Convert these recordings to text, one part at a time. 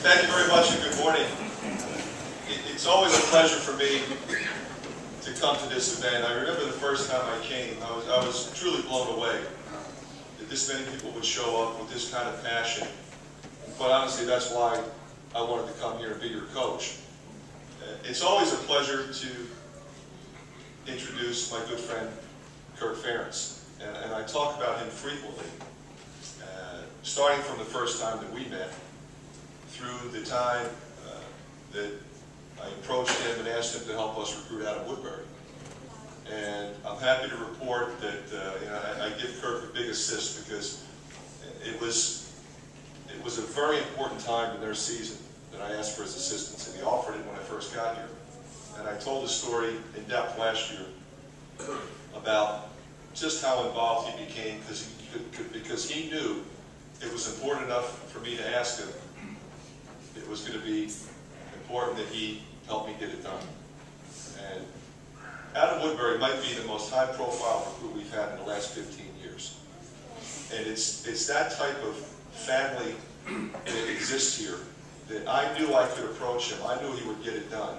Thank you very much and good morning. It's always a pleasure for me to come to this event. I remember the first time I came, I was truly blown away that this many people would show up with this kind of passion. And quite honestly, that's why I wanted to come here and be your coach. It's always a pleasure to introduce my good friend, Kirk Fran. And I talk about him frequently, starting from the first time that we met, through the time that I approached him and asked him to help us recruit Adam Woodbury. And I'm happy to report that I give Kirk a big assist because it was a very important time in their season that I asked for his assistance, and he offered it when I first got here. And I told the story in depth last year about just how involved he became because he knew it was important enough for me to ask him. It was going to be important that he help me get it done. And Adam Woodbury might be the most high-profile recruit we've had in the last 15 years. And it's that type of family that exists here that I knew I could approach him. I knew he would get it done.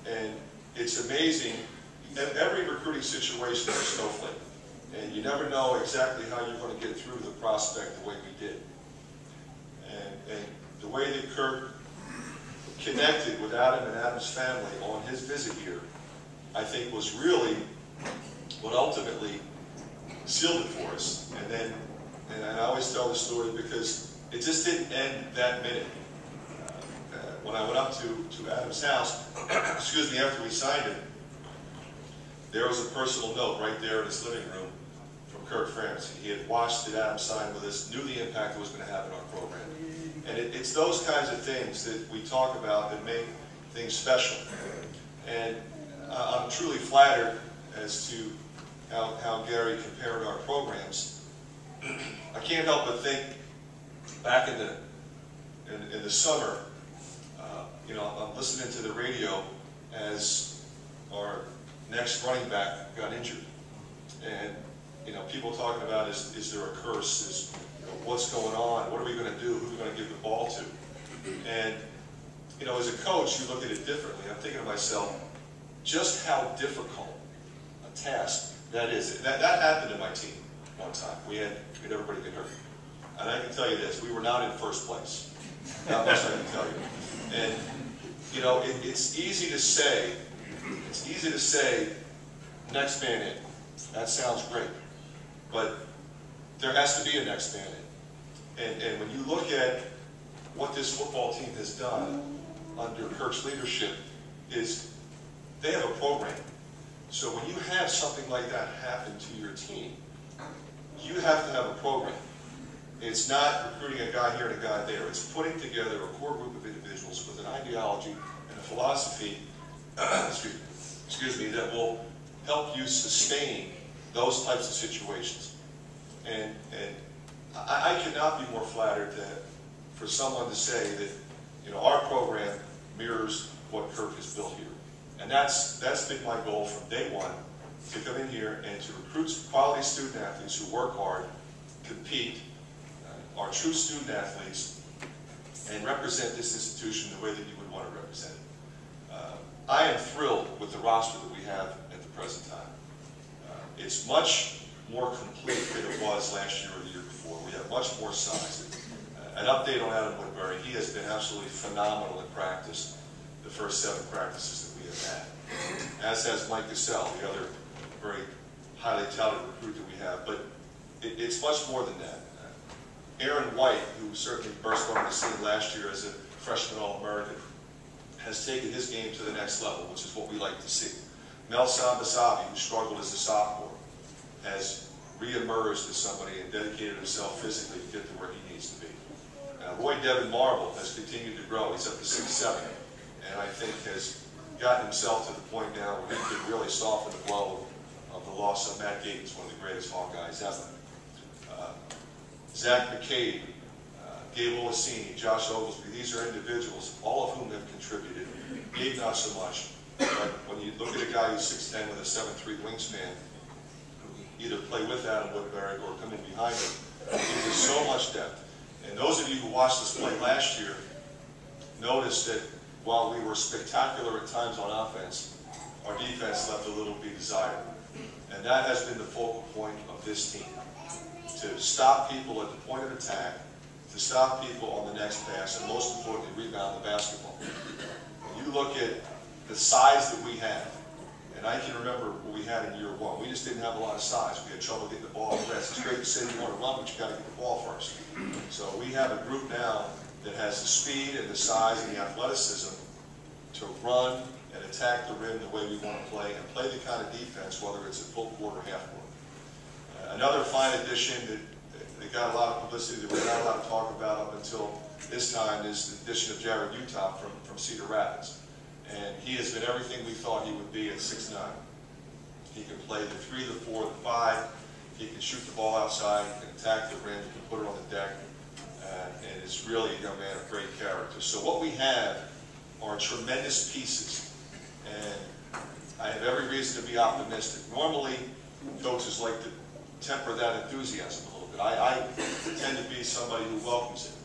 And it's amazing. Every recruiting situation is a snowflake. And you never know exactly how you're going to get through the prospect the way we did. And the way that Kirk connected with Adam and Adam's family on his visit here, I think was really what ultimately sealed it for us. And I always tell the story because it just didn't end that minute. When I went up to Adam's house, excuse me, after we signed it, there was a personal note right there in his living room from Kirk Fran. He had watched it Adam sign with us, knew the impact it was going to have in our program. And it's those kinds of things that we talk about that make things special. And I'm truly flattered as to how Gary compared our programs. I can't help but think back in the summer, I'm listening to the radio as our next running back got injured. And people talking about is there a curse? What's going on? What are we going to do? Who are we going to give the ball to? And, as a coach, you look at it differently. I'm thinking to myself, just how difficult a task that is. That happened to my team one time. We had everybody get hurt. And I can tell you this, we were not in first place. That much I can tell you. And, it's easy to say, next man in. That sounds great. But there has to be a next man in. And when you look at what this football team has done under Kirk's leadership, is they have a program. So when you have something like that happen to your team, you have to have a program. It's not recruiting a guy here and a guy there. It's putting together a core group of individuals with an ideology and a philosophy excuse me, that will help you sustain those types of situations. And I cannot be more flattered for someone to say that our program mirrors what Kirk has built here. And that's been my goal from day one, to come in here and to recruit quality student athletes who work hard, compete, are true student athletes, and represent this institution the way that you would want to represent it. I am thrilled with the roster that we have at the present time. It's much more complete than it was last year or the year before. We have much more size. An update on Adam Woodbury. He has been absolutely phenomenal in practice, the first 7 practices that we have had. As has Mike Cassell, the other very highly talented recruit that we have. But it's much more than that. Aaron White, who certainly burst onto the scene last year as a freshman All-American, has taken his game to the next level, which is what we like to see. Mel Sambasavi, who struggled as a sophomore, has re-emerged as somebody and dedicated himself physically to get to where he needs to be. Roy Devin Marble has continued to grow. He's up to 6'7", and I think has gotten himself to the point now where he can really soften the blow of the loss of Matt Gatens, one of the greatest Hawkeyes ever. Zach McCabe, Gabe Olasini, Josh Oglesby, these are individuals, all of whom have contributed. Gabe not so much, but when you look at a guy who's 6'10" with a 7'3" wingspan, who can either play with Adam Woodbury or come in behind him, there's so much depth. And those of you who watched us play last year, noticed that while we were spectacular at times on offense, our defense left a little to be desired. And that has been the focal point of this team, to stop people at the point of attack, to stop people on the next pass, and most importantly, rebound the basketball. When you look at the size that we have, and I can remember what we had in year one. We just didn't have a lot of size. We had trouble getting the ball in the rest. It's great to say you want to run, but you got to get the ball first. So we have a group now that has the speed and the size and the athleticism to run and attack the rim the way we want to play, and play the kind of defense, whether it's at full court or half court. Another fine addition that got a lot of publicity that we're not allowed to talk about up until this time is the addition of Jared Utah from Cedar Rapids. And he has been everything we thought he would be at 6'9". He can play the 3, the 4, the 5. He can shoot the ball outside. He can attack the rim. He can put it on the deck. And is really a young man of great character. So what we have are tremendous pieces. And I have every reason to be optimistic. Normally, coaches like to temper that enthusiasm a little bit. I tend to be somebody who welcomes it.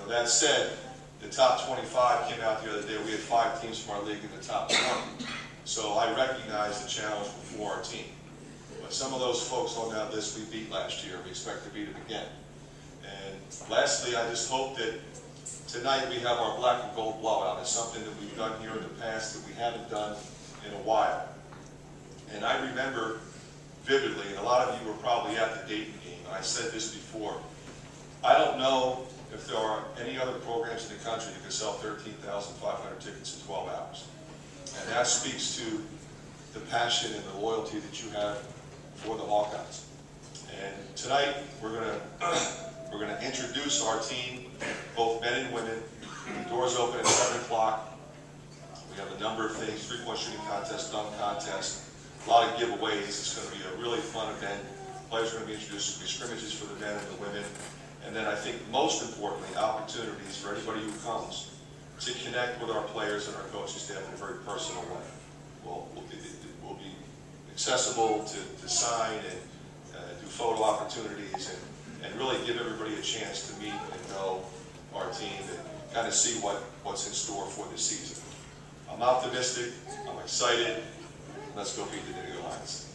That said, the top 25 came out the other day. We had 5 teams from our league in the top 20. So I recognize the challenge before our team. But some of those folks on that list we beat last year. We expect to beat them again. And lastly, I just hope that tonight we have our black and gold blowout. It's something that we've done here in the past that we haven't done in a while. And I remember vividly, and a lot of you were probably at the Dayton game, and I said this before, I don't know if there are any other programs in the country that can sell 13,500 tickets in 12 hours. And that speaks to the passion and the loyalty that you have for the Hawkeyes. And tonight, we're going to introduce our team, both men and women. The doors open at 7 o'clock. We have a number of things: 3-point shooting contest, dunk contest, a lot of giveaways. It's going to be a really fun event. Players are going to be introduced. There'll be scrimmages for the men and the women. And then I think most importantly, opportunities for anybody who comes to connect with our players and our coaching staff in a very personal way. We'll be accessible to sign and do photo opportunities and really give everybody a chance to meet and know our team and kind of see what's in store for this season. I'm optimistic. I'm excited. Let's go beat the Nittany Lions.